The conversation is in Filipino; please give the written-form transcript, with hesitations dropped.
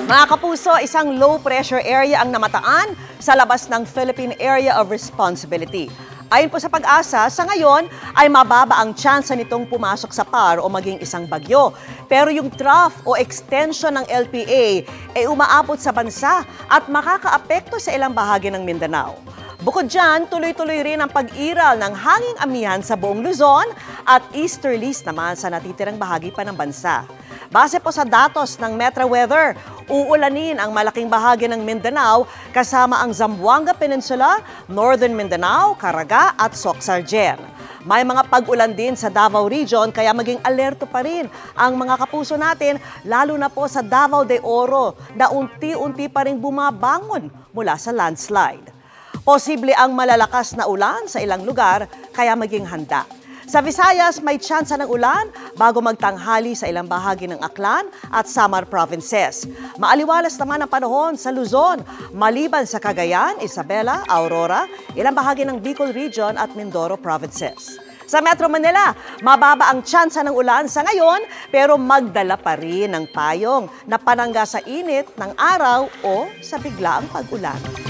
Mga kapuso, isang low-pressure area ang namataan sa labas ng Philippine Area of Responsibility. Ayon po sa Pag-asa, sa ngayon ay mababa ang tsansa nitong pumasok sa PAR o maging isang bagyo. Pero yung trough o extension ng LPA ay umaabot sa bansa at makakaapekto sa ilang bahagi ng Mindanao. Bukod dyan, tuloy-tuloy rin ang pag-iral ng hanging amihan sa buong Luzon at easterlies naman sa natitirang bahagi pa ng bansa. Base po sa datos ng Metro Weather, uulanin ang malaking bahagi ng Mindanao kasama ang Zamboanga Peninsula, Northern Mindanao, Caraga at Soc-Sargen. May mga pag-ulan din sa Davao Region kaya maging alerto pa rin ang mga kapuso natin lalo na po sa Davao de Oro na unti-unti pa rin bumabangon mula sa landslide. Posible ang malalakas na ulan sa ilang lugar kaya maging handa. Sa Visayas, may tsansa ng ulan bago magtanghali sa ilang bahagi ng Aklan at Samar provinces. Maaliwalas naman ang panahon sa Luzon, maliban sa Cagayan, Isabela, Aurora, ilang bahagi ng Bicol Region at Mindoro provinces. Sa Metro Manila, mababa ang tsansa ng ulan sa ngayon pero magdala pa rin ng payong na panangga sa init ng araw o sa biglaang pag-ulan.